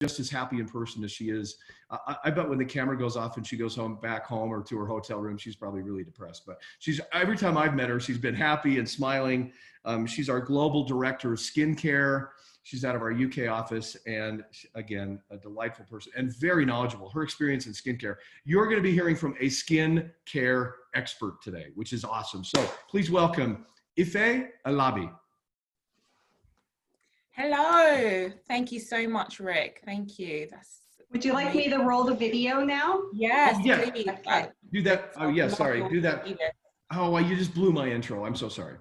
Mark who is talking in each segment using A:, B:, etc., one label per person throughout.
A: just as happy in person as she is. I bet when the camera goes off and she goes back home or to her hotel room, she's probably really depressed. But every time I've met her, she's been happy and smiling. She's our global director of skincare. She's out of our UK office, and again, a delightful person and very knowledgeable. Her experience in skincare. You're going to be hearing from a skin care expert today, which is awesome. So please welcome Ife Alabi.
B: Hello. Thank you so much, Rick. Thank you.
C: Would you like me to roll the video now?
B: Yes,
A: oh, yeah.
B: please.
C: Okay.
A: Do that. Oh, yeah, sorry. Do that. Oh, you just blew my intro. I'm so sorry.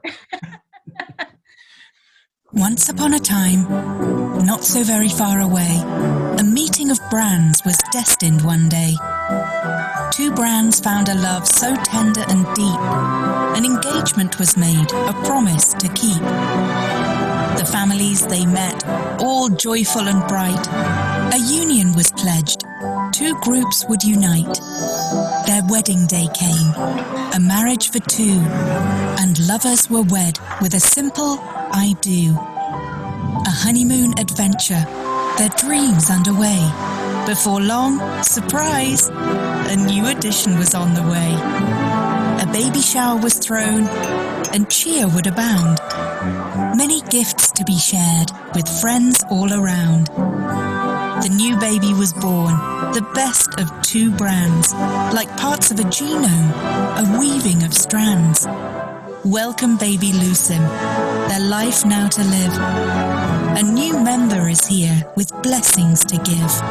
D: Once upon a time, not so very far away, a meeting of brands was destined one day. Two brands found a love so tender and deep, an engagement was made, a promise to keep. The families they met, all joyful and bright, a union was pledged, two groups would unite. Their wedding day came, a marriage for two, and lovers were wed with a simple I do. A honeymoon adventure, their dreams underway. Before long, surprise, a new addition was on the way. A baby shower was thrown, and cheer would abound. Many gifts to be shared with friends all around. The new baby was born, the best of two brands, like parts of a genome, a weaving of strands. Welcome baby Lucim, their life now to live. A new member is here with blessings to give.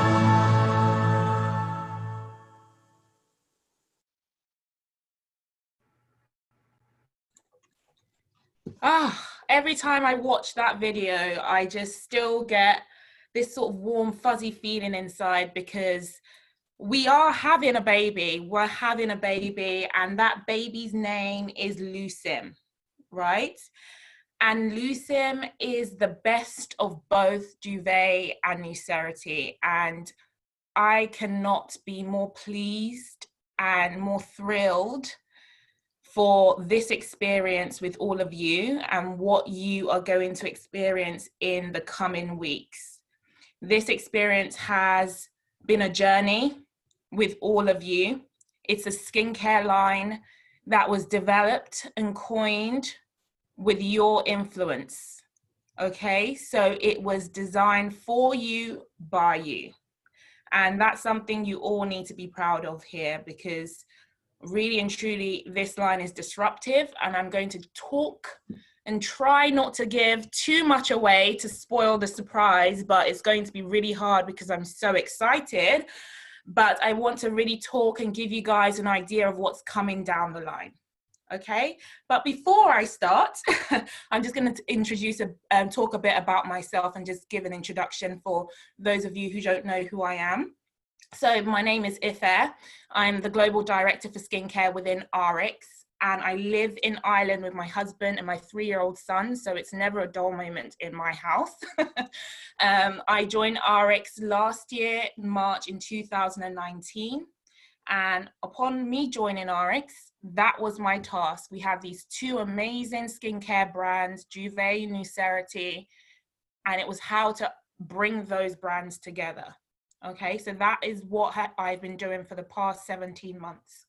B: Every time I watch that video, I just still get this sort of warm, fuzzy feeling inside, because we are having a baby. We're having a baby, and that baby's name is Lucim, right? And Lucim is the best of both Jouve and Nucerity. And I cannot be more pleased and more thrilled for this experience with all of you and what you are going to experience in the coming weeks. This experience has been a journey with all of you. It's a skincare line that was developed and coined with your influence, okay? So it was designed for you, by you. And that's something you all need to be proud of here, because really and truly, this line is disruptive, and I'm going to talk and try not to give too much away to spoil the surprise, but it's going to be really hard because I'm so excited. But I want to really talk and give you guys an idea of what's coming down the line. Okay, but before I start, I'm just going to introduce talk a bit about myself and just give an introduction for those of you who don't know who I am. So my name is Ife. I'm the Global Director for Skincare within RX, and I live in Ireland with my husband and my 3-year-old son, so it's never a dull moment in my house. I joined RX last year, March in 2019, and upon me joining RX, that was my task. We have these two amazing skincare brands, Jouve Nucerity, and it was how to bring those brands together. Okay, so that is what I've been doing for the past 17 months.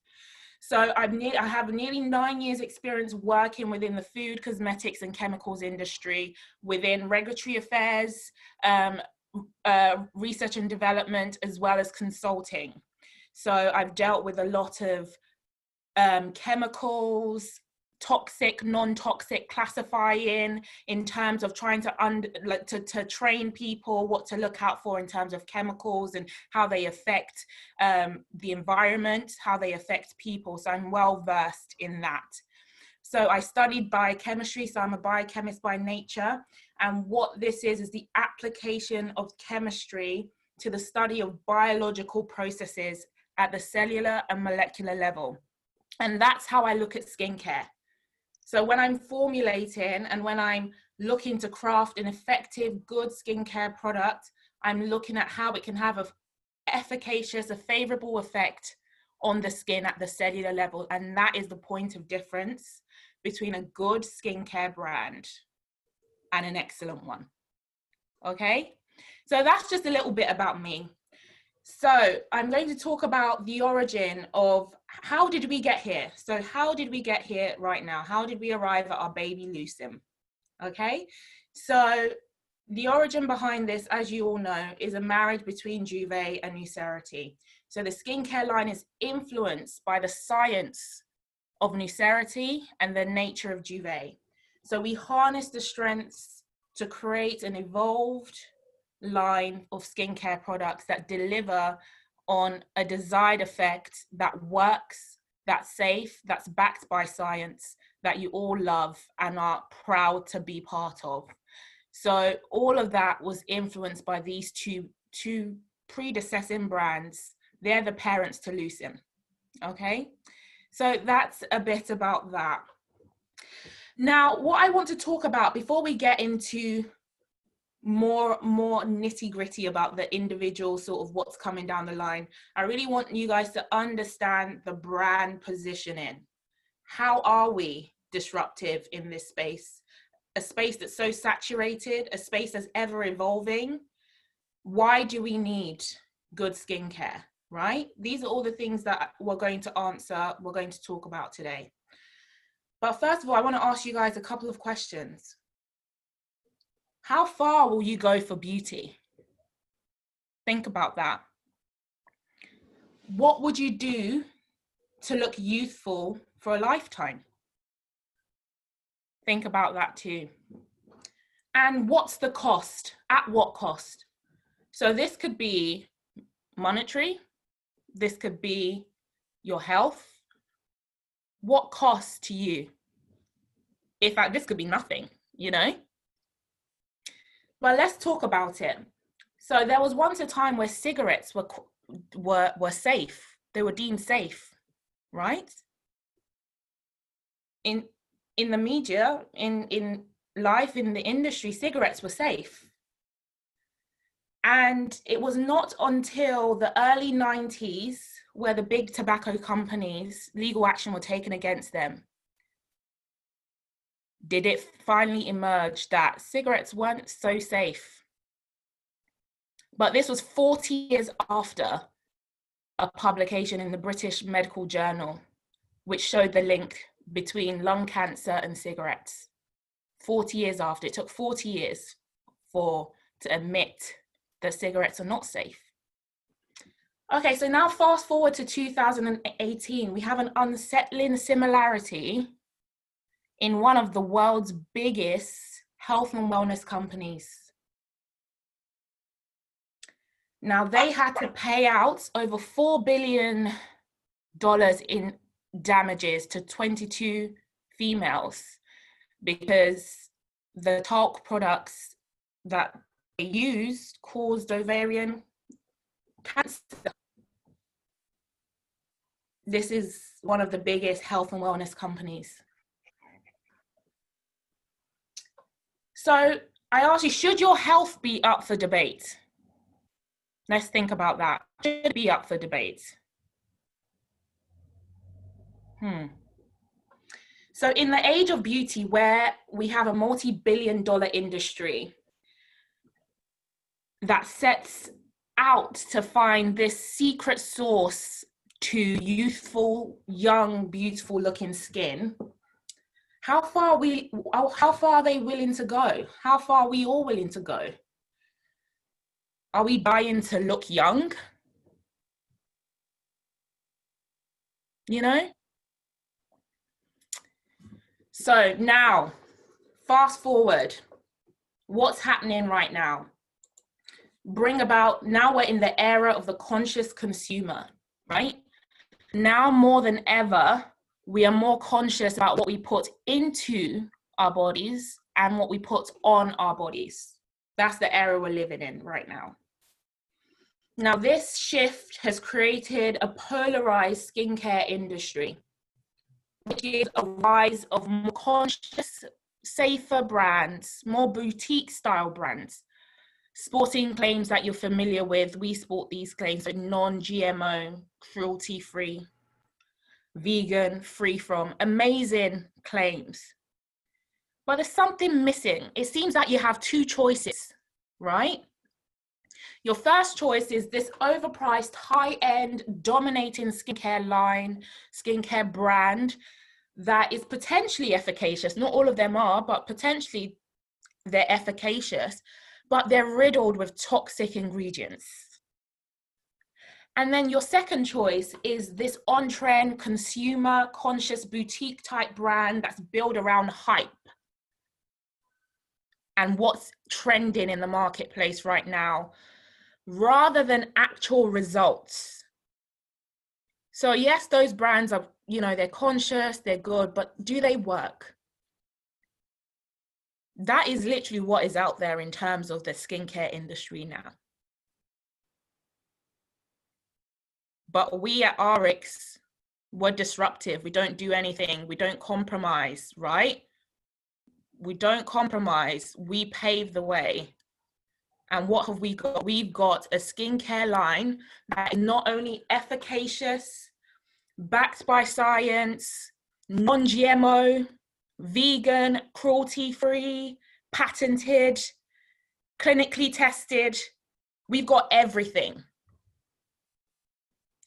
B: So I have nearly 9 years experience working within the food, cosmetics and chemicals industry, within regulatory affairs, research and development, as well as consulting. So I've dealt with a lot of chemicals, toxic, non-toxic classifying, in terms of trying to train people what to look out for in terms of chemicals and how they affect the environment, how they affect people. So I'm well versed in that. So I studied biochemistry, so I'm a biochemist by nature. And what this is the application of chemistry to the study of biological processes at the cellular and molecular level. And that's how I look at skincare. So when I'm formulating and when I'm looking to craft an effective, good skincare product, I'm looking at how it can have an efficacious, a favorable effect on the skin at the cellular level. And that is the point of difference between a good skincare brand and an excellent one. Okay? So that's just a little bit about me. So I'm going to talk about the origin of how did we get here? So how did we get here right now? How did we arrive at our baby Lucim? Okay, so the origin behind this, as you all know, is a marriage between Jouve and Nucerity. So the skincare line is influenced by the science of Nucerity and the nature of Jouve. So we harness the strengths to create an evolved line of skincare products that deliver on a desired effect that works, that's safe, that's backed by science, that you all love and are proud to be part of. So all of that was influenced by these two predecessing brands. They're the parents to Lucim. Okay, so that's a bit about that. Now, what I want to talk about before we get into more nitty gritty about the individual sort of what's coming down the line, I really want you guys to understand the brand positioning. How are we disruptive in this space? A space that's so saturated, a space that's ever evolving. Why do we need good skincare, right? These are all the things that we're going to answer, we're going to talk about today. But first of all, I want to ask you guys a couple of questions. How far will you go for beauty? Think about that. What would you do to look youthful for a lifetime? Think about that too. And what's the cost? At what cost? So this could be monetary. This could be your health. What cost to you? In fact, this could be nothing, you know? But let's talk about it. So there was once a time where cigarettes were safe. They were deemed safe, right? In the media, in life, in the industry, cigarettes were safe. And it was not until the early 90s where the big tobacco companies, legal action were taken against them, did it finally emerge that cigarettes weren't so safe. But this was 40 years after a publication in the British Medical Journal, which showed the link between lung cancer and cigarettes. 40 years after, it took 40 years to admit that cigarettes are not safe. Okay, so now fast forward to 2018, we have an unsettling similarity in one of the world's biggest health and wellness companies. Now they had to pay out over $4 billion in damages to 22 females because the talc products that they used caused ovarian cancer. This is one of the biggest health and wellness companies. So I ask you, should your health be up for debate? Let's think about that. Should it be up for debate? So in the age of beauty, where we have a multi-billion-dollar industry that sets out to find this secret source to youthful, young, beautiful looking skin, how far are they willing to go? How far are we all willing to go? Are we buying to look young? You know? So now, fast forward, what's happening right now? Now we're in the era of the conscious consumer, right? Now more than ever, we are more conscious about what we put into our bodies and what we put on our bodies. That's the era we're living in right now. Now, this shift has created a polarized skincare industry, which is a rise of more conscious, safer brands, more boutique style brands, sporting claims that you're familiar with. We sport these claims, so non-GMO, cruelty-free, vegan, free from, amazing claims. But there's something missing. It seems like you have two choices, right? Your first choice is this overpriced, high-end, dominating skincare brand that is potentially efficacious. Not all of them are, but potentially they're efficacious, but they're riddled with toxic ingredients. And then your second choice is this on-trend, consumer-conscious, boutique-type brand that's built around hype and what's trending in the marketplace right now, rather than actual results. So yes, those brands are, you know, they're conscious, they're good, but do they work? That is literally what is out there in terms of the skincare industry now. But we at RX, we're disruptive. We don't do anything. We don't compromise, right? We don't compromise. We pave the way. And what have we got? We've got a skincare line that is not only efficacious, backed by science, non-GMO, vegan, cruelty-free, patented, clinically tested. We've got everything.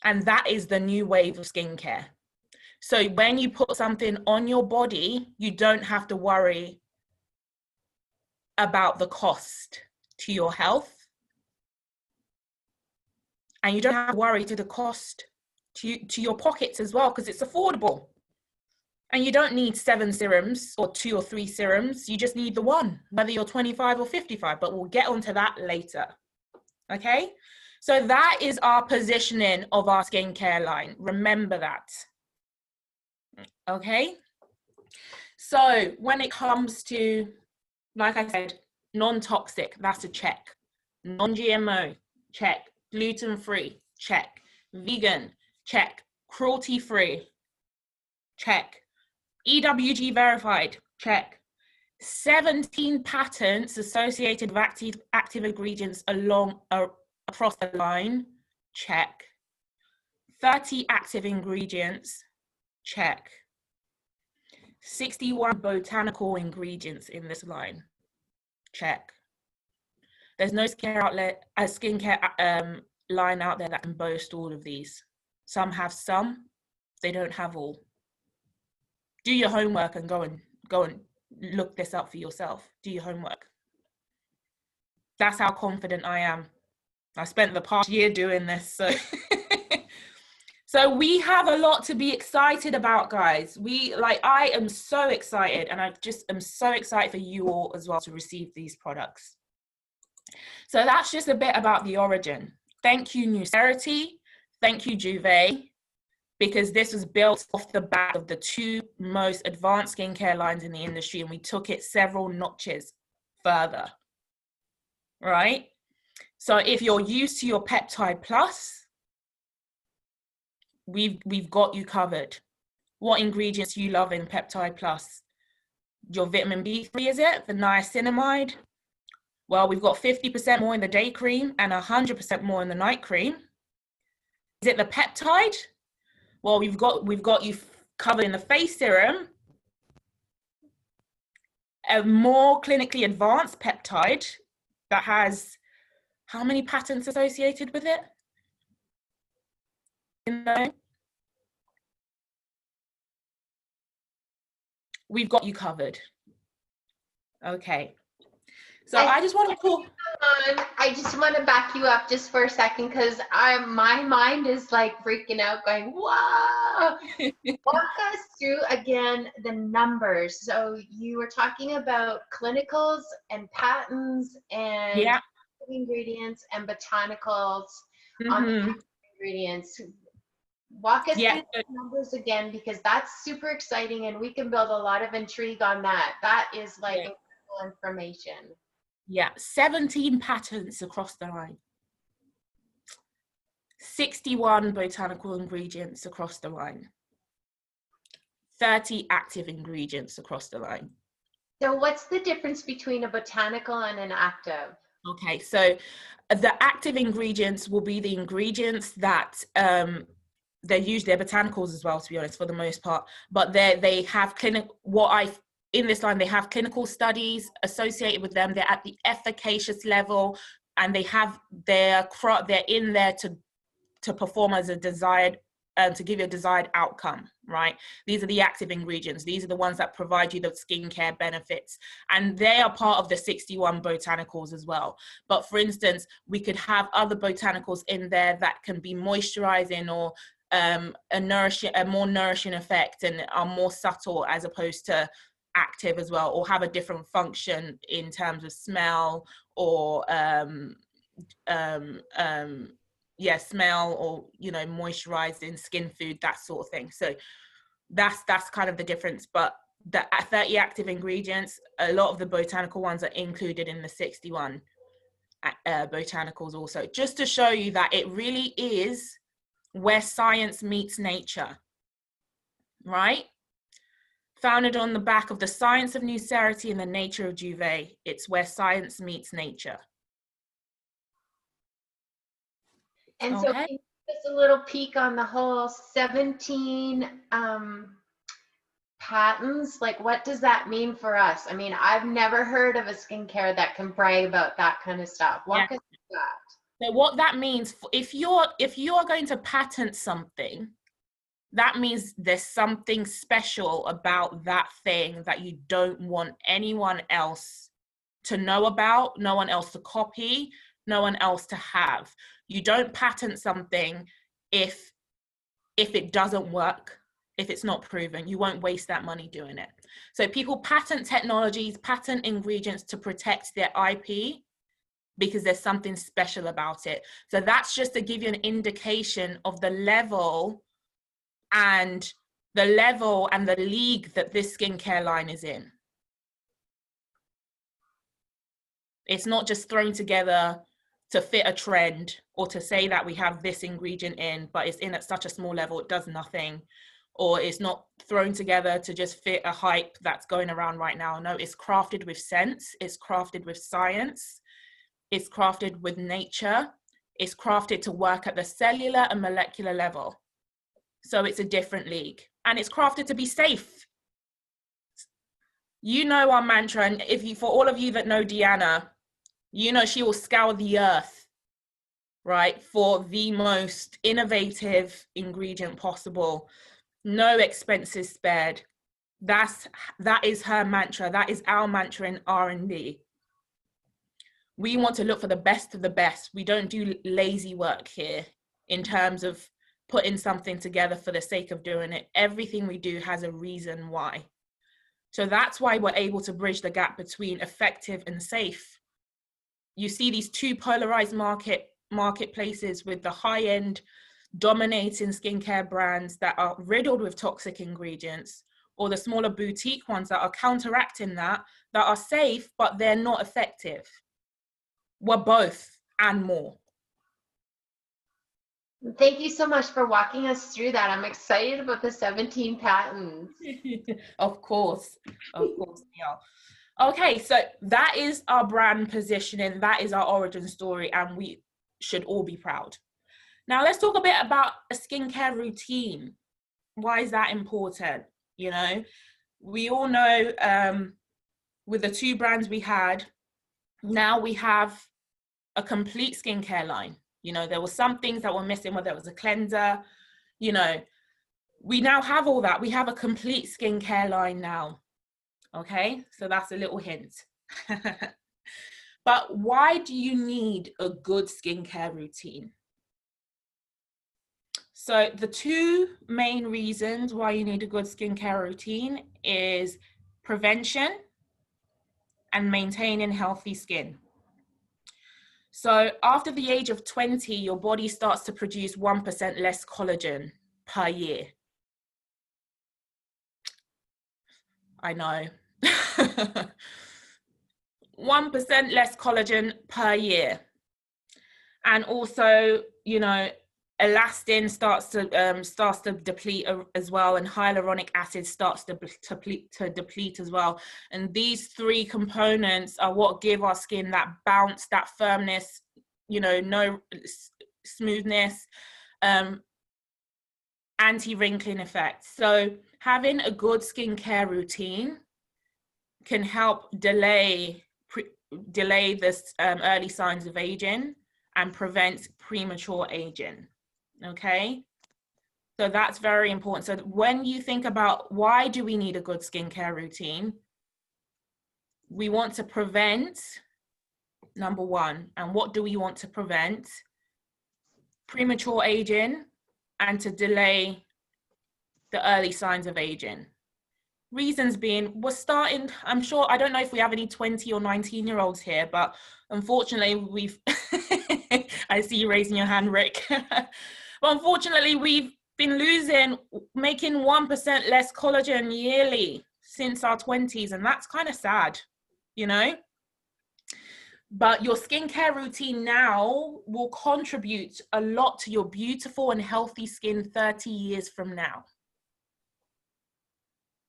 B: And that is the new wave of skincare. So when you put something on your body, you don't have to worry about the cost to your health. And you don't have to worry to the cost to your pockets as well, because it's affordable. And you don't need 7 serums or 2 or 3 serums. You just need the one, whether you're 25 or 55, but we'll get onto that later. Okay? So that is our positioning of our skincare line. Remember that. Okay? So when it comes to, like I said, non-toxic, that's a check. Non-GMO, check. Gluten-free, check. Vegan, check. Cruelty-free, check. EWG verified, check. 17 patents associated with active ingredients across the line, check. 30 active ingredients, check. 61 botanical ingredients in this line, check. There's no skincare line out there that can boast all of these. Some have some, they don't have all. Do your homework and go and look this up for yourself. Do your homework. That's how confident I am. I spent the past year doing this, so so we have a lot to be excited about, guys. I am so excited, and I just am so excited for you all as well to receive these products. So that's just a bit about the origin. Thank you, Nucerity. Thank you, Jouve, because this was built off the back of the 2 most advanced skincare lines in the industry, and we took it several notches further, right? So if you're used to your Peptide Plus, we've got you covered. What ingredients do you love in Peptide Plus? Your vitamin B3, is it? The niacinamide? Well, we've got 50% more in the day cream and 100% more in the night cream. Is it the peptide? Well, we've got you covered in the face serum, a more clinically advanced peptide that has how many patents associated with it? You know? We've got you covered. Okay. So I just want to call.
E: I just want to back you up just for a second, because my mind is like freaking out, going, "Whoa!" Walk us through again the numbers. So you were talking about clinicals and patents and ingredients and botanicals on the ingredients. Walk us through the numbers again, because that's super exciting, and we can build a lot of intrigue on that. That is like incredible information.
B: Yeah, 17 patents across the line. 61 botanical ingredients across the line. 30 active ingredients across the line.
E: So what's the difference between a botanical and an active?
B: Okay, so the active ingredients will be the ingredients that they're botanicals as well, to be honest, for the most part, but they have in this line, they have clinical studies associated with them. They're at the efficacious level, and they're in there to perform as a desired, to give you a desired outcome, right? These are the active ingredients. These are the ones that provide you the skincare benefits, and they are part of the 61 botanicals as well. But for instance, we could have other botanicals in there that can be moisturizing or a more nourishing effect, and are more subtle as opposed to active as well, or have a different function in terms of smell or smell, or moisturizing, skin food, that sort of thing. So that's kind of the difference. But the 30 active ingredients, a lot of the botanical ones are included in the 61 botanicals also, just to show you that it really is where science meets nature, right? Founded on the back of the science of Nucerity and the nature of Jouve, it's where science meets nature.
E: And so can you give us a little peek on the whole 17 patents? Like, what does that mean for us? I mean, I've never heard of a skincare that can brag about that kind of stuff. Walk us through that.
B: So what that means, if you're going to patent something, that means there's something special about that thing that you don't want anyone else to know about, no one else to copy, no one else to have. You don't patent something if it doesn't work, if it's not proven. You won't waste that money doing it. So people patent technologies, patent ingredients to protect their IP because there's something special about it. So that's just to give you an indication of the level and the league that this skincare line is in. It's not just thrown together to fit a trend or to say that we have this ingredient in, but it's in at such a small level, it does nothing. Or it's not thrown together to just fit a hype that's going around right now. No, it's crafted with sense, it's crafted with science, it's crafted with nature, it's crafted to work at the cellular and molecular level. So it's a different league, and it's crafted to be safe. You know our mantra, and for all of you that know Deanna, you know she will scour the earth, right, for the most innovative ingredient possible. No expenses spared. That is her mantra. That is our mantra in R&D. We want to look for the best of the best. We don't do lazy work here in terms of putting something together for the sake of doing it. Everything we do has a reason why. So that's why we're able to bridge the gap between effective and safe. You see these two polarized marketplaces with the high-end dominating skincare brands that are riddled with toxic ingredients, or the smaller boutique ones that are counteracting that are safe, but they're not effective. We're both and more.
E: Thank you so much for walking us through that. I'm excited about the 17 patents.
B: Of course, yeah. Okay, so that is our brand positioning, that is our origin story, and we should all be proud. Now let's talk a bit about a skincare routine. Why is that important? We all know with the two brands we had, now we have a complete skincare line. There were some things that were missing, whether it was a cleanser, we now have all that. We have a complete skincare line now. Okay, so that's a little hint. But why do you need a good skincare routine? So the two main reasons why you need a good skincare routine is prevention and maintaining healthy skin. So after the age of 20, your body starts to produce 1% less collagen per year. I know. 1% less collagen per year. And also, elastin starts to deplete as well, and hyaluronic acid starts to deplete as well. And these three components are what give our skin that bounce, that firmness, no smoothness, anti-wrinkling effect. So having a good skincare routine can help delay delay this early signs of aging and prevents premature aging. Okay, so that's very important. So when you think about why do we need a good skincare routine, we want to prevent, number one, and what do we want to prevent? Premature aging and to delay the early signs of aging. Reasons being, we're starting, I'm sure, I don't know if we have any 20 or 19-year-olds here, but unfortunately we've, I see you raising your hand, Rick. But unfortunately we've been making 1% less collagen yearly since our 20s, and that's kind of sad, you know? But your skincare routine now will contribute a lot to your beautiful and healthy skin 30 years from now.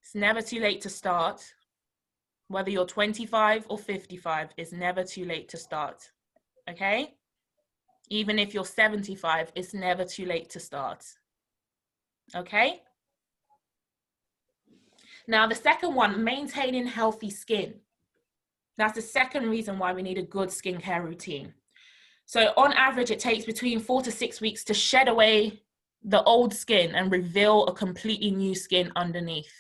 B: It's never too late to start. Whether you're 25 or 55, it's never too late to start, okay? Even if you're 75, it's never too late to start, okay? Now, the second one, maintaining healthy skin. That's the second reason why we need a good skincare routine. So on average, it takes between 4 to 6 weeks to shed away the old skin and reveal a completely new skin underneath.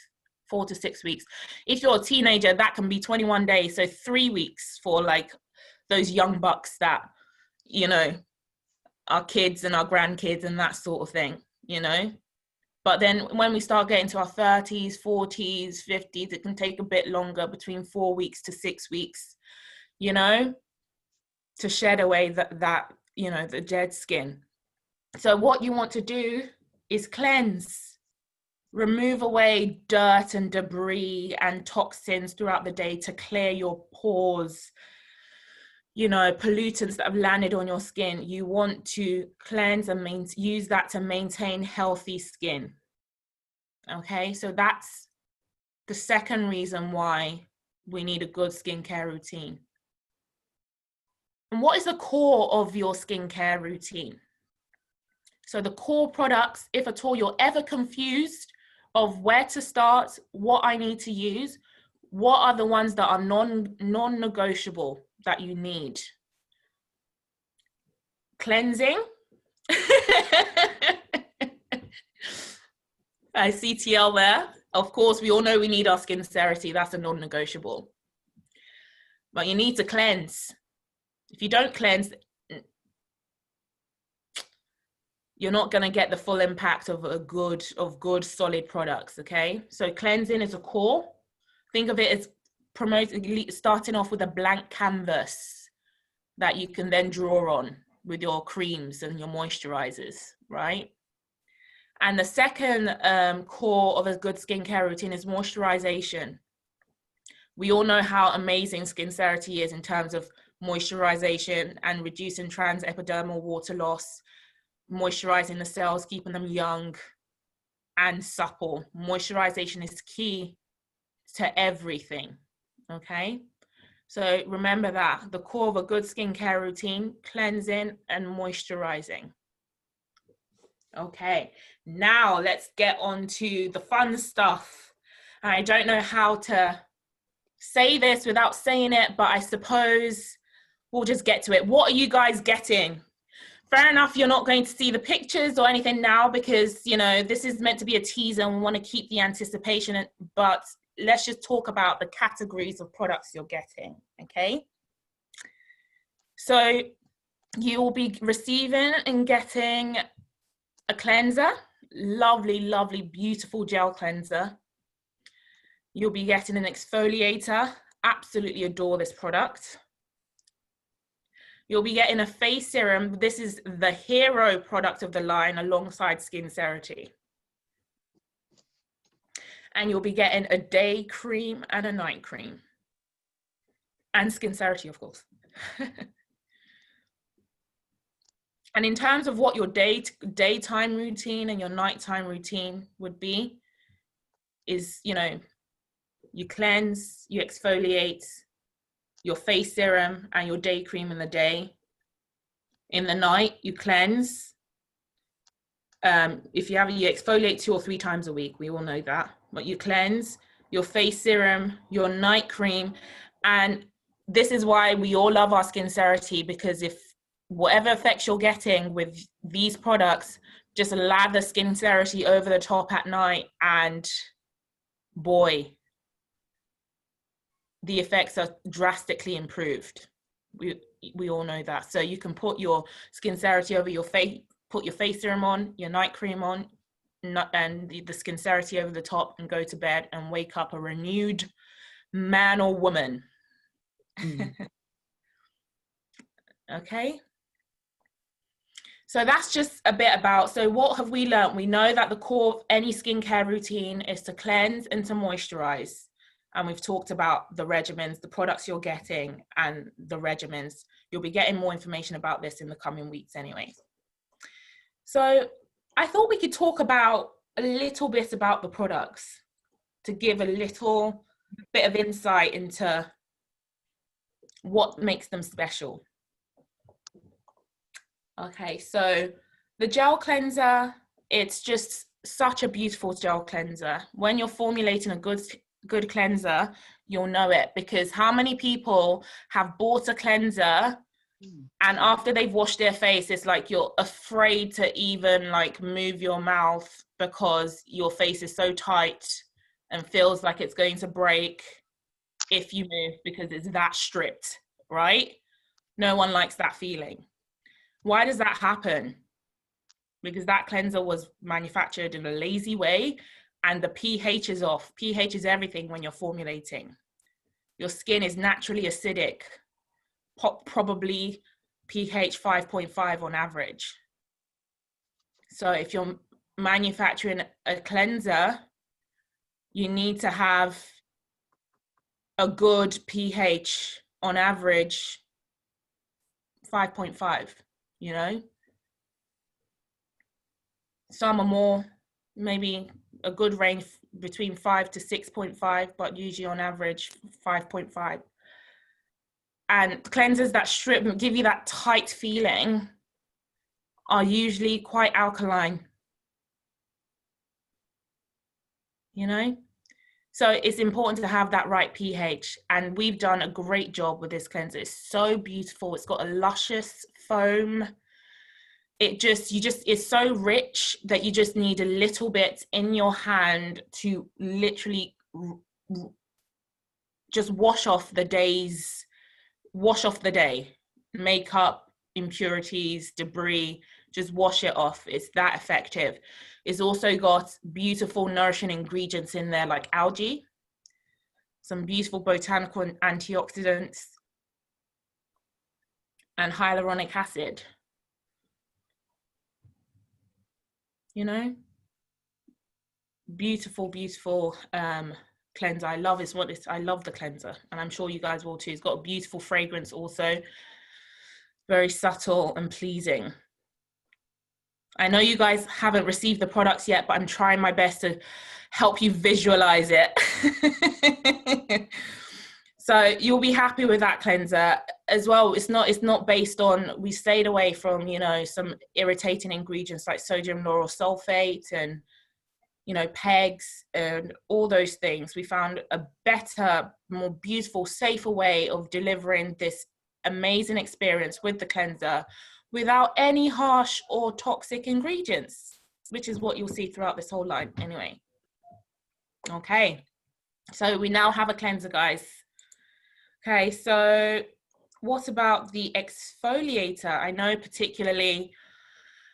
B: 4 to 6 weeks. If you're a teenager, that can be 21 days. So 3 weeks for like those young bucks that, you know, our kids and our grandkids and that sort of thing, you know. But then when we start getting to our 30s, 40s, 50s, it can take a bit longer, between 4 weeks to 6 weeks, you know, to shed away that, you know, the dead skin. So what you want to do is cleanse, remove away dirt and debris and toxins throughout the day to clear your pores, you know, pollutants that have landed on your skin. You want to cleanse and use that to maintain healthy skin. Okay, so that's the second reason why we need a good skincare routine. And what is the core of your skincare routine? So the core products, if at all you're ever confused of where to start, what I need to use, what are the ones that are non-negotiable that you need? Cleansing. I see TL there. Of course, we all know we need our Skin Nucerity. That's a non-negotiable. But you need to cleanse. If you don't cleanse, you're not going to get the full impact of good solid products. Okay, so cleansing is a core. Think of it as starting off with a blank canvas that you can then draw on with your creams and your moisturizers, right? And the second core of a good skincare routine is moisturization. We all know how amazing Skin Nucerity is in terms of moisturization and reducing transepidermal water loss, moisturizing the cells, keeping them young and supple. Moisturization is key to everything, okay? So remember that, the core of a good skincare routine, cleansing and moisturizing. Okay, now let's get on to the fun stuff. I don't know how to say this without saying it, but I suppose we'll just get to it. What are you guys getting? Fair enough, you're not going to see the pictures or anything now because, you know, this is meant to be a teaser and we want to keep the anticipation, but let's just talk about the categories of products you're getting, okay? So you will be receiving and getting a cleanser, lovely, lovely, beautiful gel cleanser. You'll be getting an exfoliator, absolutely adore this product. You'll be getting a face serum. This is the hero product of the line alongside Skin Nucerity. And you'll be getting a day cream and a night cream. And Skin Nucerity, of course. And in terms of what your daytime routine and your nighttime routine would be, is, you know, you cleanse, you exfoliate, your face serum and your day cream in the day. In the night, you cleanse. If you exfoliate 2 or 3 times a week, we all know that. But you cleanse, your face serum, your night cream, and this is why we all love our Skincerity, because if whatever effects you're getting with these products, just lather Skincerity over the top at night, and boy, the effects are drastically improved. We all know that. So you can put your Skincerity over your face, put your face serum on, your night cream on, and the Skincerity over the top, and go to bed and wake up a renewed man or woman. Okay. So that's just a bit about, so what have we learned? We know that the core of any skincare routine is to cleanse and to moisturize. And we've talked about the regimens, the products you're getting, and the regimens. You'll be getting more information about this in the coming weeks anyway. So I thought we could talk about a little bit about the products to give a little bit of insight into what makes them special. Okay, so the gel cleanser, it's just such a beautiful gel cleanser. When you're formulating a good cleanser, you'll know it, because how many people have bought a cleanser and after they've washed their face, it's like you're afraid to even like move your mouth because your face is so tight and feels like it's going to break if you move, because it's that stripped, right? No one likes that feeling. Why does that happen? Because that cleanser was manufactured in a lazy way, and the pH is off. pH is everything when you're formulating. Your skin is naturally acidic, probably pH 5.5 on average. So if you're manufacturing a cleanser, you need to have a good pH on average 5.5, you know? Some are more, maybe a good range between 5 to 6.5, but usually on average 5.5. And cleansers that strip, give you that tight feeling, are usually quite alkaline, you know? So it's important to have that right pH, and we've done a great job with this cleanser. It's so beautiful. It's got a luscious foam. It's so rich that you just need a little bit in your hand to literally just wash off the day, makeup, impurities, debris, just wash it off. It's that effective. It's also got beautiful nourishing ingredients in there, like algae, some beautiful botanical antioxidants, and hyaluronic acid. You know, beautiful, beautiful cleanser. I love this. I love the cleanser, and I'm sure you guys will too. It's got a beautiful fragrance also, very subtle and pleasing. I know you guys haven't received the products yet, but I'm trying my best to help you visualize it. So you'll be happy with that cleanser as well. It's not based on, we stayed away from, you know, some irritating ingredients like sodium lauryl sulfate and, you know, pegs and all those things. We found a better, more beautiful, safer way of delivering this amazing experience with the cleanser without any harsh or toxic ingredients, which is what you'll see throughout this whole line anyway. Okay, so we now have a cleanser, guys. Okay, so what about the exfoliator? I know particularly,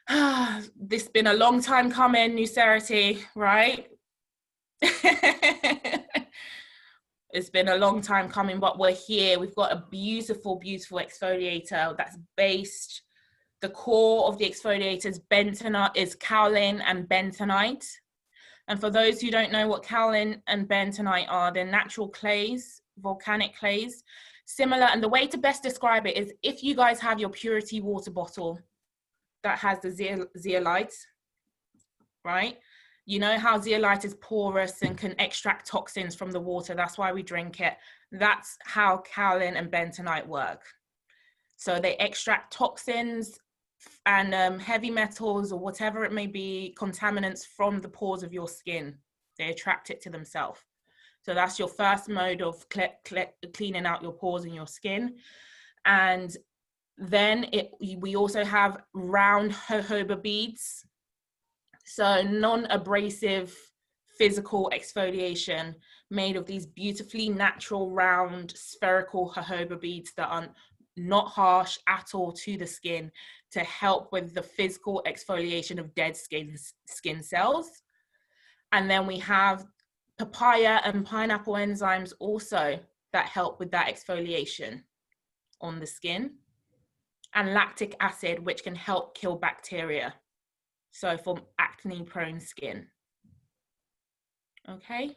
B: this has been a long time coming, Nucerity, right? It's been a long time coming, but we're here. We've got a beautiful, beautiful exfoliator that's based, the core of the exfoliator is bentonite, is kaolin and bentonite. And for those who don't know what kaolin and bentonite are, they're natural clays, volcanic clays, similar. And the way to best describe it is if you guys have your Purity water bottle that has the zeolite, right? You know how zeolite is porous and can extract toxins from the water. That's why we drink it. That's how kaolin and bentonite work. So they extract toxins and heavy metals or whatever it may be, contaminants from the pores of your skin. They attract it to themselves. So that's your first mode of cleaning out your pores in your skin. And then we also have round jojoba beads. So non-abrasive physical exfoliation made of these beautifully natural, round, spherical jojoba beads that are not harsh at all to the skin, to help with the physical exfoliation of dead skin cells. And then we have papaya and pineapple enzymes also that help with that exfoliation on the skin, and lactic acid, which can help kill bacteria. So for acne prone skin. Okay,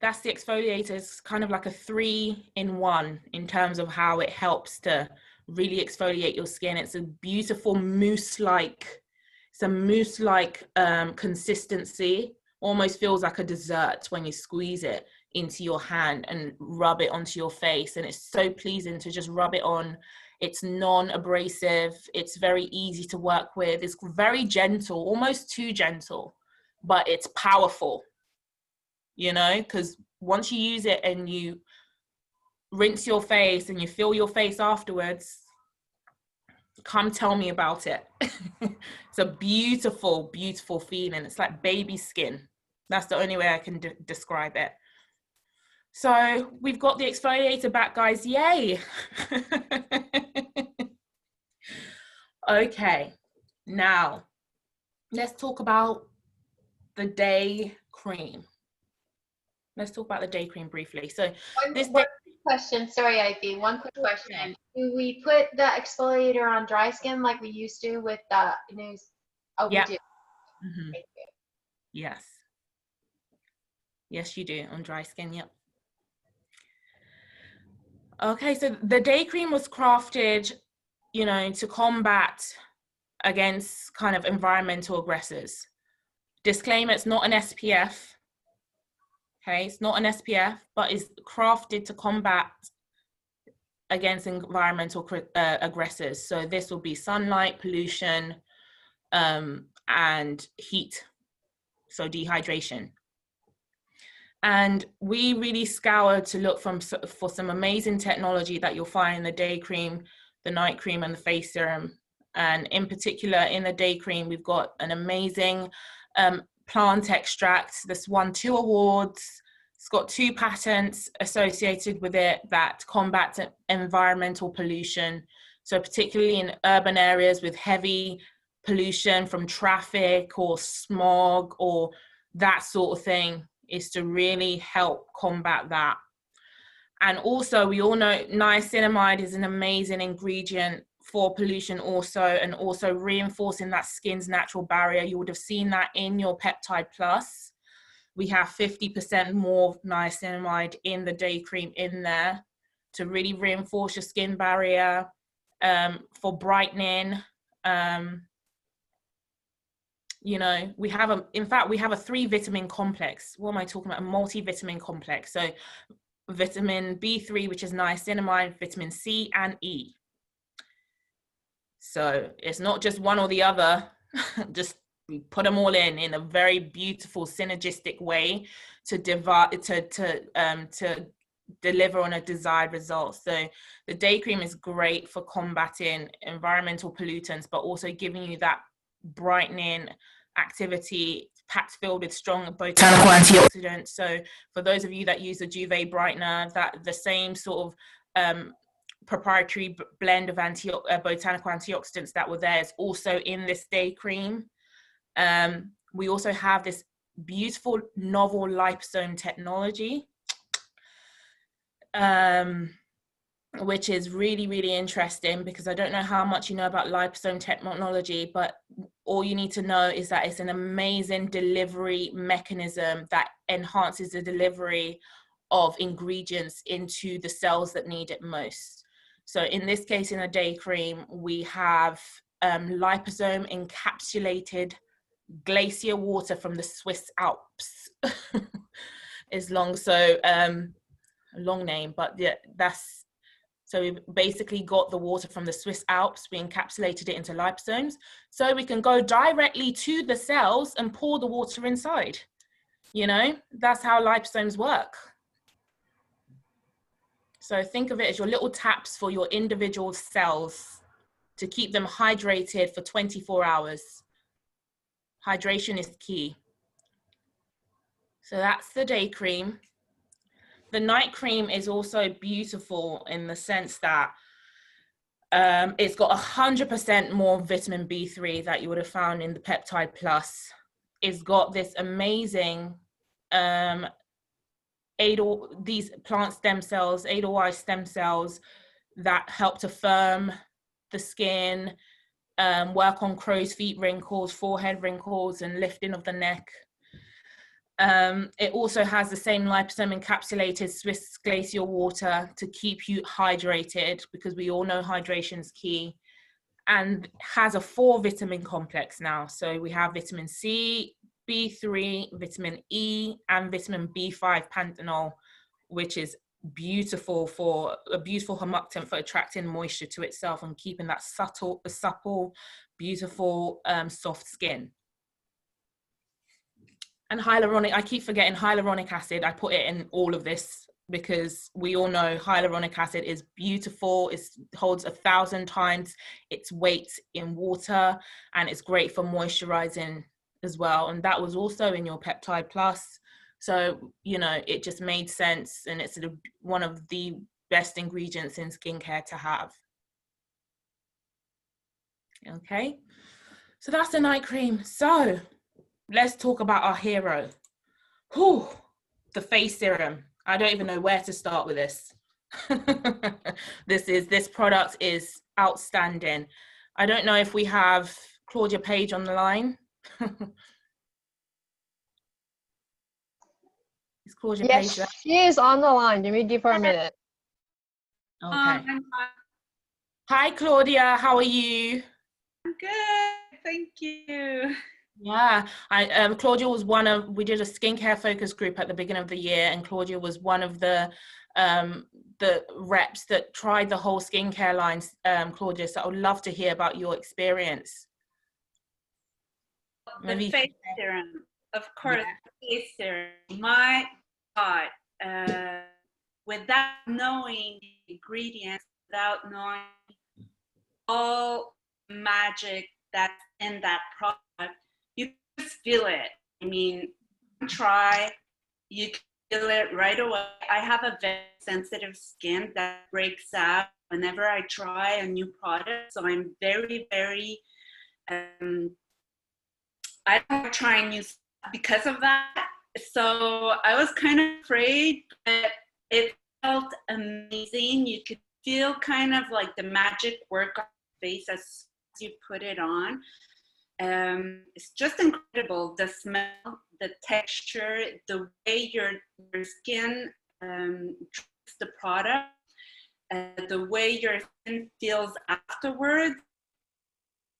B: that's the exfoliator. It's kind of like a 3-in-1 in terms of how it helps to really exfoliate your skin. It's a beautiful mousse-like, consistency. Almost feels like a dessert when you squeeze it into your hand and rub it onto your face. And it's so pleasing to just rub it on. It's non-abrasive. It's very easy to work with. It's very gentle, almost too gentle, but it's powerful, you know, because once you use it and you rinse your face and you feel your face afterwards, come tell me about it. It's a beautiful, beautiful feeling. It's like baby skin. That's the only way I can describe it. So we've got the exfoliator back, guys. Yay. Okay, now let's talk about the day cream. Let's talk about the day cream briefly. So
E: one question, sorry, Ivy, one quick question.
B: Okay.
E: Do we put the exfoliator on dry skin like we used to with the news? Oh,
B: Yeah.
E: we do.
B: Mm-hmm.
E: Thank you.
B: Yes. Yes, you do, on dry skin, yep. Okay, so the day cream was crafted, you know, to combat against kind of environmental aggressors. Disclaimer, it's not an SPF. Okay, it's not an SPF, but it's crafted to combat against environmental aggressors. So this will be sunlight, pollution, and heat, so dehydration. And we really scoured to look for some amazing technology that you'll find in the day cream, the night cream, and the face serum. And in particular, in the day cream, we've got an amazing plant extract. This won 2 awards. It's got 2 patents associated with it that combat environmental pollution. So particularly in urban areas with heavy pollution from traffic or smog or that sort of thing, is to really help combat that. And also, we all know niacinamide is an amazing ingredient for pollution also, and also reinforcing that skin's natural barrier. You would have seen that in your Peptide Plus. We have 50% more niacinamide in the day cream in there to really reinforce your skin barrier, for brightening. You know, we have a 3-vitamin complex. What am I talking about? A multivitamin complex. So vitamin B3, which is niacinamide, vitamin C and E. So it's not just one or the other, just we put them all in a very beautiful synergistic way to deliver on a desired result. So the day cream is great for combating environmental pollutants, but also giving you that brightening activity, packed filled with strong botanical antioxidants. So for those of you that use the Jouve brightener, that the same sort of proprietary blend of botanical antioxidants that were there is also in this day cream. We also have this beautiful novel liposome technology, which is really, really interesting, because I don't know how much you know about liposome technology, but all you need to know is that it's an amazing delivery mechanism that enhances the delivery of ingredients into the cells that need it most. So in this case, in a day cream, we have liposome encapsulated glacier water from the Swiss Alps. It's long, so long name, but yeah, that's, so we've basically got the water from the Swiss Alps, we encapsulated it into liposomes, so we can go directly to the cells and pour the water inside. You know, that's how liposomes work. So think of it as your little taps for your individual cells to keep them hydrated for 24 hours. Hydration is key. So that's the day cream. The night cream is also beautiful in the sense that it's got 100% more vitamin B3 that you would have found in the Peptide Plus. It's got this amazing these plant stem cells, Edelweiss stem cells that help to firm the skin, work on crow's feet wrinkles, forehead wrinkles, and lifting of the neck. It also has the same liposome encapsulated Swiss glacial water to keep you hydrated, because we all know hydration is key, and has a 4 vitamin complex now. So we have vitamin C, B3, vitamin E, and vitamin B5 panthenol, which is beautiful for a beautiful humectant for attracting moisture to itself and keeping that supple, beautiful, soft skin. And hyaluronic, I keep forgetting hyaluronic acid. I put it in all of this because we all know hyaluronic acid is beautiful. It holds 1,000 times its weight in water, and it's great for moisturizing as well. And that was also in your Peptide Plus. So, you know, it just made sense, and it's one of the best ingredients in skincare to have. Okay, so that's the night cream. So let's talk about our hero. Whew, the face serum. I don't even know where to start with this. This product is outstanding. I don't know if we have Claudia Page on the line. Is Claudia Page there?
F: Yes, she is on the line. Let me give her a minute.
B: Okay. Hi, Claudia. How are you?
G: I'm good. Thank you.
B: Yeah, Claudia was we did a skincare focus group at the beginning of the year, and Claudia was one of the reps that tried the whole skincare lines, Claudia. So I would love to hear about your experience.
G: The face serum, of course, the face serum. My God, without knowing the ingredients, without knowing all magic that's in that product, you just feel it. I mean, try, you can feel it right away. I have a very sensitive skin that breaks out whenever I try a new product. So I'm very, very, I don't try new stuff because of that. So I was kind of afraid, but it felt amazing. You could feel kind of like the magic work on your face as you put it on. It's just incredible. The smell, the texture, the way your skin drinks the product, the way your skin feels afterwards.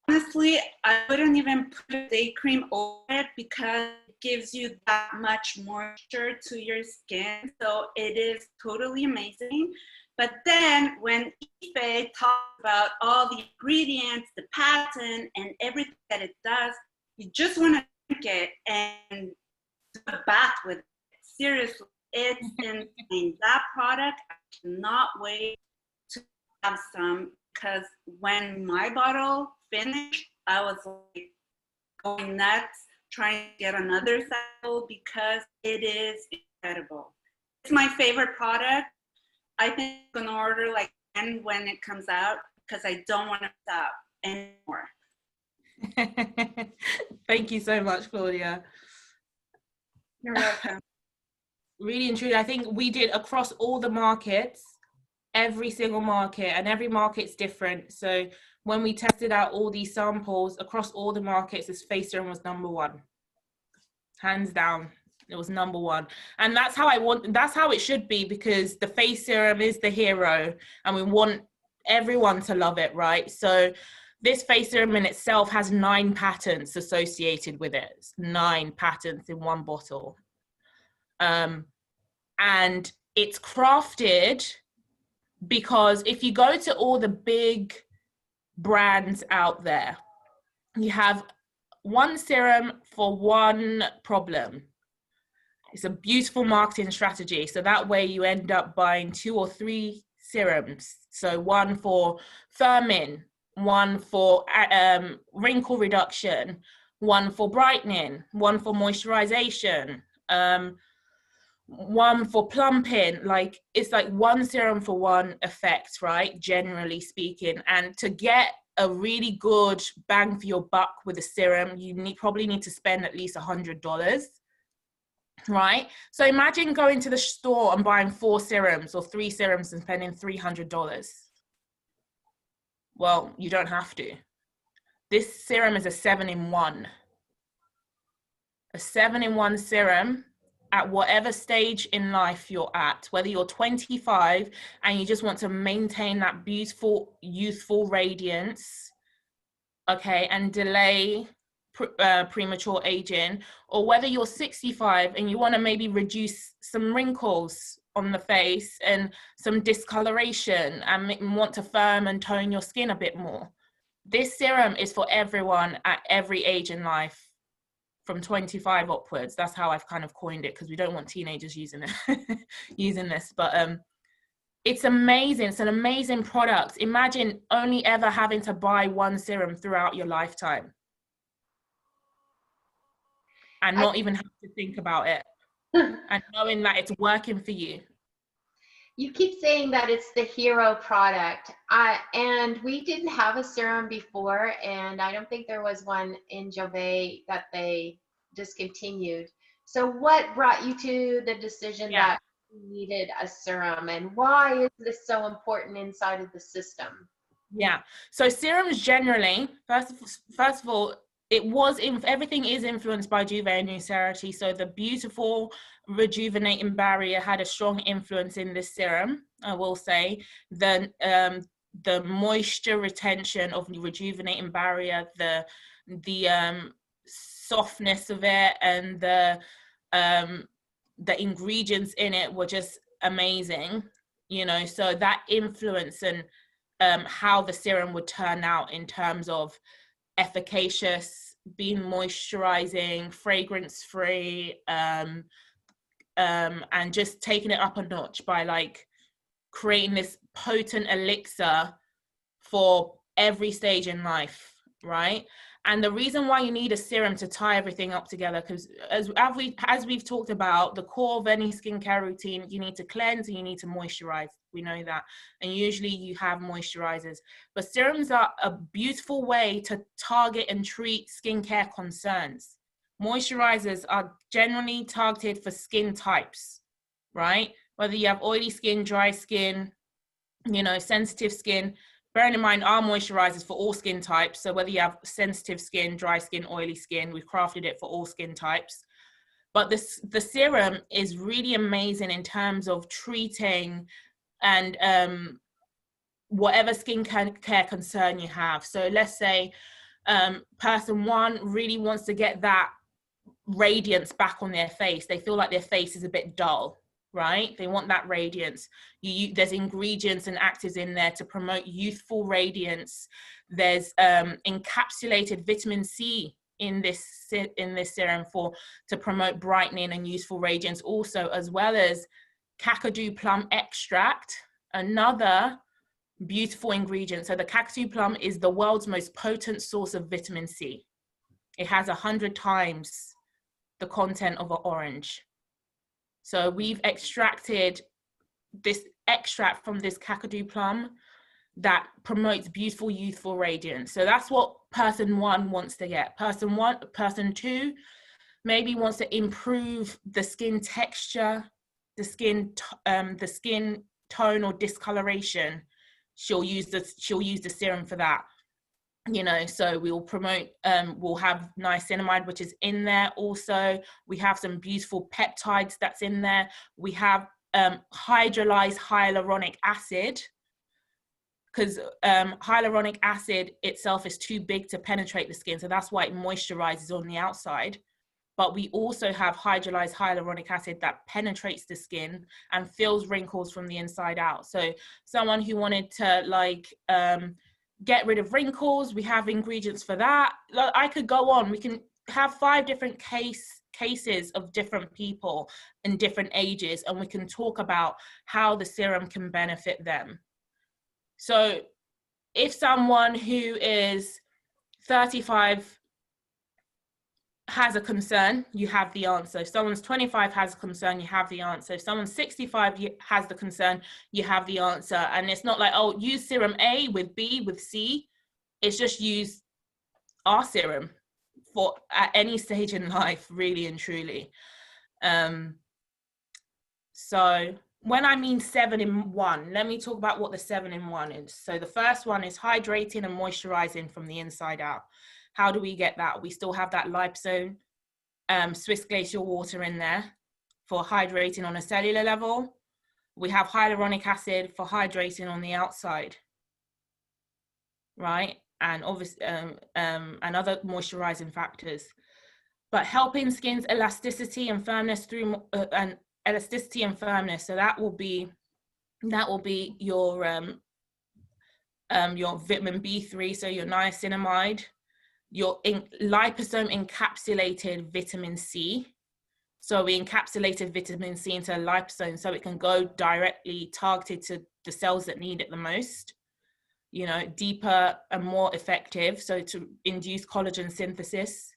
G: Honestly, I wouldn't even put a day cream over it because it gives you that much moisture to your skin. So it is totally amazing. But then when Ife talks about all the ingredients, the patent, and everything that it does, you just want to drink it and do a bath with it. Seriously, it's insane. That product, I cannot wait to have some, because when my bottle finished, I was like going nuts trying to get another sample because it is incredible. It's my favorite product. I think I'm gonna order like 10 when it comes out because I don't want to stop anymore.
B: Thank you so much, Claudia.
G: You're welcome.
B: Really and truly, I think we did across all the markets, every single market, and every market's different. So when we tested out all these samples across all the markets, this face serum was #1, hands down. It was #1, and that's how it should be, because the face serum is the hero, and we want everyone to love it, right? So this face serum in itself has 9 patents associated with it. It's 9 patents in one bottle, and it's crafted because if you go to all the big brands out there, you have one serum for one problem. It's a beautiful marketing strategy. So that way you end up buying 2 or 3 serums. So one for firming, one for wrinkle reduction, one for brightening, one for moisturization, one for plumping. Like, it's like one serum for one effect, right? Generally speaking. And to get a really good bang for your buck with a serum, you probably need to spend at least $100. Right? So imagine going to the store and buying 4 serums or 3 serums and spending $300. Well, you don't have to. This serum is a 7-in-1. A 7-in-1 serum at whatever stage in life you're at, whether you're 25 and you just want to maintain that beautiful, youthful radiance, okay, and delay premature aging, or whether you're 65 and you want to maybe reduce some wrinkles on the face and some discoloration and want to firm and tone your skin a bit more. This serum is for everyone at every age in life, from 25 upwards. That's how I've kind of coined it, because we don't want teenagers using it, using this. But it's amazing. It's an amazing product. Imagine only ever having to buy one serum throughout your lifetime and not even have to think about it, and knowing that it's working for you.
E: You keep saying that it's the hero product, and we didn't have a serum before, and I don't think there was one in Jouve that they discontinued. So what brought you to the decision that you needed a serum, and why is this so important inside of the system?
B: Yeah, so serums generally, first of all, everything is influenced by Jouve Nucerity. So the beautiful rejuvenating barrier had a strong influence in this serum, I will say. The moisture retention of the rejuvenating barrier, the softness of it, and the ingredients in it were just amazing, you know. So that influence and how the serum would turn out in terms of efficacious, being moisturizing, fragrance free, and just taking it up a notch by like creating this potent elixir for every stage in life, right? And the reason why you need a serum to tie everything up together, because as we've talked about, the core of any skincare routine, you need to cleanse and you need to moisturize. We know that. And usually you have moisturizers. But serums are a beautiful way to target and treat skincare concerns. Moisturizers are generally targeted for skin types, right? Whether you have oily skin, dry skin, you know, sensitive skin. Bearing in mind, our moisturizers for all skin types. So whether you have sensitive skin, dry skin, oily skin, we've crafted it for all skin types. But the serum is really amazing in terms of treating and whatever skincare concern you have. So let's say person 1 really wants to get that radiance back on their face. They feel like their face is a bit dull, right? They want that radiance. There's ingredients and actives in there to promote youthful radiance. There's encapsulated vitamin C in this serum to promote brightening and youthful radiance also, as well as kakadu plum extract, another beautiful ingredient. So the kakadu plum is the world's most potent source of vitamin C. It has 100 times the content of an orange. So we've extracted this extract from this kakadu plum that promotes beautiful, youthful radiance. So that's what person 1 wants to get. Person 2 maybe wants to improve the skin texture, the skin tone or discoloration. She'll use the serum for that. You know, so we'll promote, we'll have niacinamide, which is in there also. We have some beautiful peptides that's in there. We have hydrolyzed hyaluronic acid, because hyaluronic acid itself is too big to penetrate the skin. So that's why it moisturizes on the outside. But we also have hydrolyzed hyaluronic acid that penetrates the skin and fills wrinkles from the inside out. So someone who wanted to like, get rid of wrinkles, we have ingredients for that. I could go on. We can have 5 different case cases of different people in different ages, and we can talk about how the serum can benefit them. So if someone who is 35 has a concern, you have the answer. If someone's 25 has a concern, you have the answer. If someone's 65 has the concern, you have the answer. And it's not like, oh, use serum A with B with C. It's just use our serum for at any stage in life, really and truly. So when I mean 7-in-1, let me talk about what the 7-in-1 is. So the first one is hydrating and moisturizing from the inside out. How do we get that? We still have that Lipsome Swiss glacial water in there for hydrating on a cellular level. We have hyaluronic acid for hydrating on the outside, right? And obviously, and other moisturizing factors. But helping skin's elasticity and firmness through elasticity and firmness. So that will be your vitamin B3, so your niacinamide, your liposome encapsulated vitamin C. So we encapsulated vitamin C into a liposome so it can go directly targeted to the cells that need it the most, you know, deeper and more effective, so to induce collagen synthesis.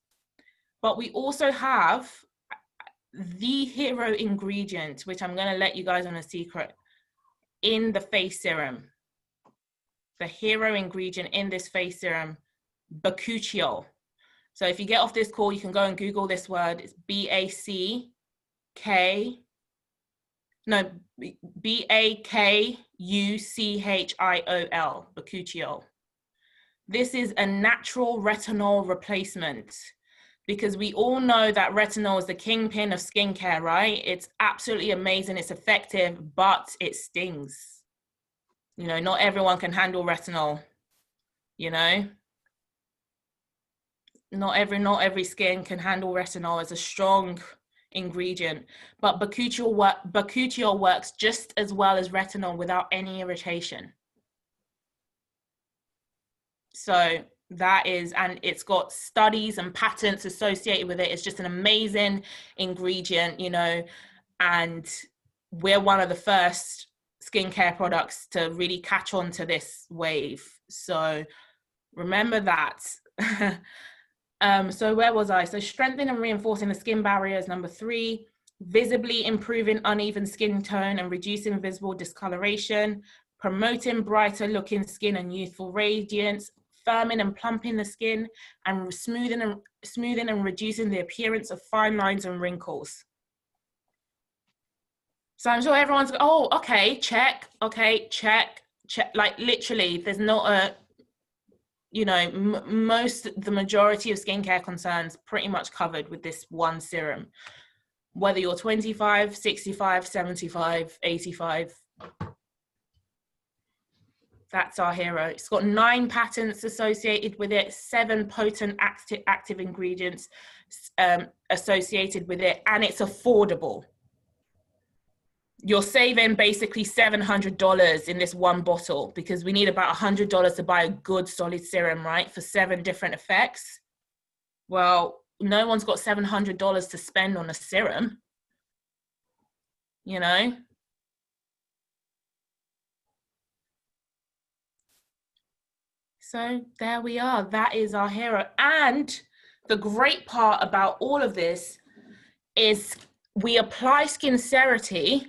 B: But we also have the hero ingredient, which I'm going to let you guys on a secret, in the face serum. The hero ingredient in this face serum, bakuchiol. So if you get off this call, you can go and Google this word. It's B-A-K-U-C-H-I-O-L, bakuchiol. This is a natural retinol replacement, because we all know that retinol is the kingpin of skincare, right? It's absolutely amazing, it's effective, but it stings. You know, not everyone can handle retinol, you know? Not every skin can handle retinol as a strong ingredient, but bakuchiol works just as well as retinol without any irritation. So that is, and it's got studies and patents associated with it. It's just an amazing ingredient, you know, and we're one of the first skincare products to really catch on to this wave. So remember that. So where was I? So strengthening and reinforcing the skin barrier is number 3. Visibly improving uneven skin tone and reducing visible discoloration. Promoting brighter looking skin and youthful radiance. Firming and plumping the skin, and smoothing and reducing the appearance of fine lines and wrinkles. So I'm sure everyone's, oh, okay, check, like literally there's not a, you know, the majority of skincare concerns pretty much covered with this one serum, whether you're 25, 65, 75, 85. That's our hero. It's got 9 patents associated with it, 7 potent active ingredients associated with it, and it's affordable. You're saving basically $700 in this one bottle, because we need about $100 to buy a good solid serum, right? For 7 different effects. Well, no one's got $700 to spend on a serum, you know? So there we are, that is our hero. And the great part about all of this is we apply Skincerity.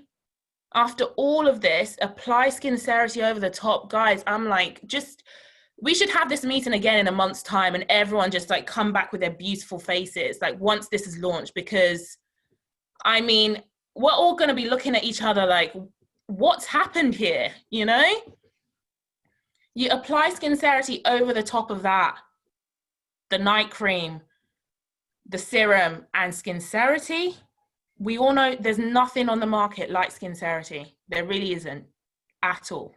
B: After all of this, apply Skincerity over the top. Guys, I'm like, we should have this meeting again in a month's time and everyone just like come back with their beautiful faces, like once this is launched, because I mean, we're all gonna be looking at each other like, what's happened here, you know? You apply Skincerity over the top of that, the night cream, the serum, and Skincerity. We all know there's nothing on the market like Skincerity. There really isn't at all.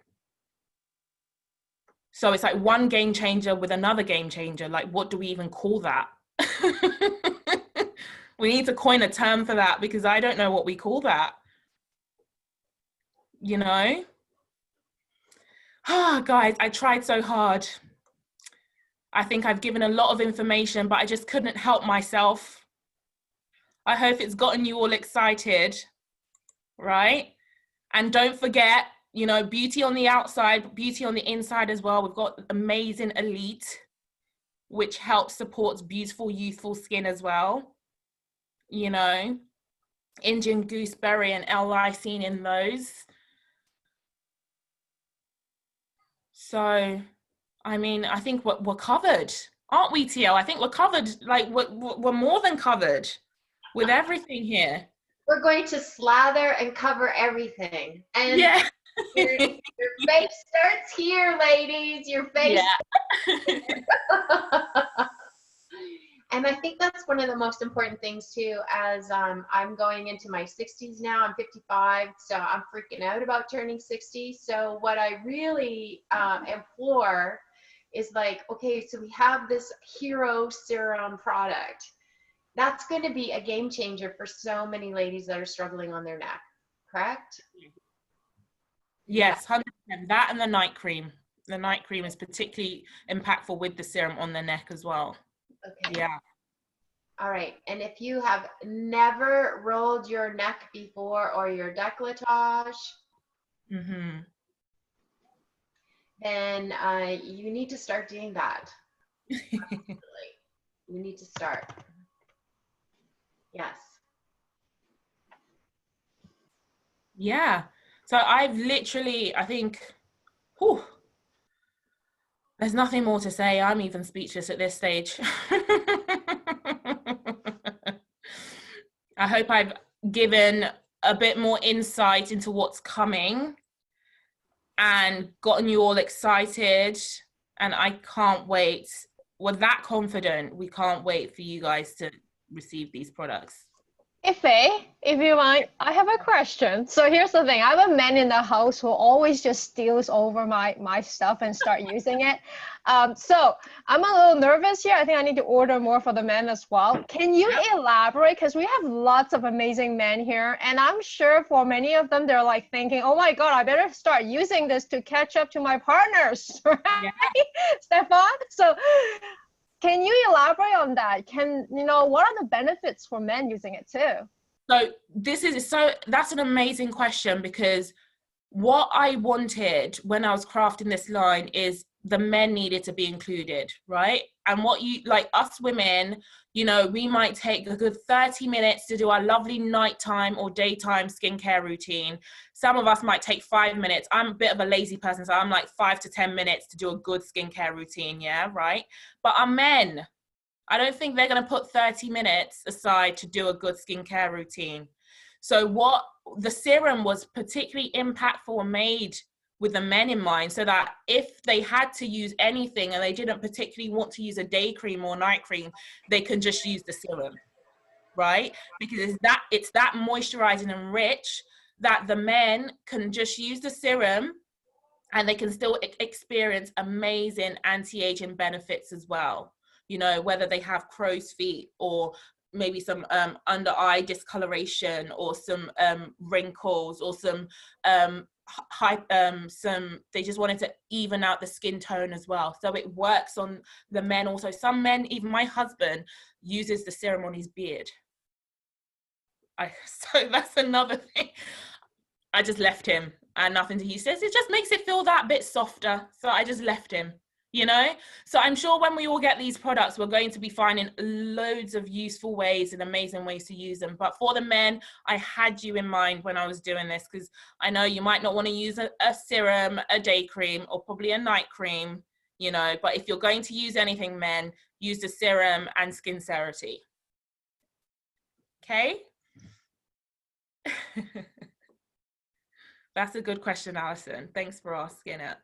B: So it's like one game changer with another game changer. Like, what do we even call that? We need to coin a term for that, because I don't know what we call that. You know? Oh, guys, I tried so hard. I think I've given a lot of information, but I just couldn't help myself. I hope it's gotten you all excited, right? And don't forget, you know, beauty on the outside, beauty on the inside as well. We've got amazing Elite, which helps supports beautiful, youthful skin as well. You know, Indian gooseberry and L-lysine in those. So, I mean, I think we're covered, aren't we, TL? I think we're covered, like we're more than covered with everything here.
E: We're going to slather and cover everything. And
B: Yeah.
E: your face starts here, ladies. Your face.
B: Yeah.
E: And I think that's one of the most important things too, as I'm going into my 60s now. I'm 55, so I'm freaking out about turning 60. So what I really implore is like, okay, so we have this hero serum product. That's going to be a game changer for so many ladies that are struggling on their neck, correct?
B: Yes, 100%. That and the night cream. The night cream is particularly impactful with the serum on the neck as well.
E: Okay.
B: Yeah.
E: All right. And if you have never rolled your neck before or your décolletage, then you need to start doing that. Absolutely. You need to start. Yes.
B: Yeah. So I've literally, I think, whew, there's nothing more to say. I'm even speechless at this stage. I hope I've given a bit more insight into what's coming and gotten you all excited. And I can't wait. We're that confident. We can't wait for you guys to receive these products.
F: Ife, if you mind, I have a question. So here's the thing. I have a man in the house who always just steals over my stuff and start using it. So I'm a little nervous here. I think I need to order more for the men as well. Can you elaborate? Because we have lots of amazing men here. And I'm sure for many of them, they're like thinking, oh my God, I better start using this to catch up to my partners, right?
B: Yeah.
F: Stefan? So can you elaborate on that? What are the benefits for men using it too?
B: So that's an amazing question, because what I wanted when I was crafting this line is the men needed to be included, right? And what you, like us women, you know, we might take a good 30 minutes to do our lovely nighttime or daytime skincare routine. Some of us might take 5 minutes. I'm a bit of a lazy person, so I'm like 5 to 10 minutes to do a good skincare routine, yeah, right? But our men, I don't think they're going to put 30 minutes aside to do a good skincare routine. So what the serum was particularly impactful and made with the men in mind, so that if they had to use anything and they didn't particularly want to use a day cream or night cream, they can just use the serum, right? Because it's that moisturizing and rich that the men can just use the serum and they can still experience amazing anti-aging benefits as well. You know, whether they have crow's feet or maybe some under eye discoloration or some wrinkles or some they just wanted to even out the skin tone as well. So it works on the men also. Some men, even my husband, uses the serum on his beard. So that's another thing. I just left him and nothing to, he says it just makes it feel that bit softer. So I just left him, you know? So I'm sure when we all get these products, we're going to be finding loads of useful ways and amazing ways to use them. But for the men, I had you in mind when I was doing this, because I know you might not want to use a serum, a day cream, or probably a night cream, you know, but if you're going to use anything, men, use the serum and Skincerity. Okay? That's a good question, Alison. Thanks for asking it.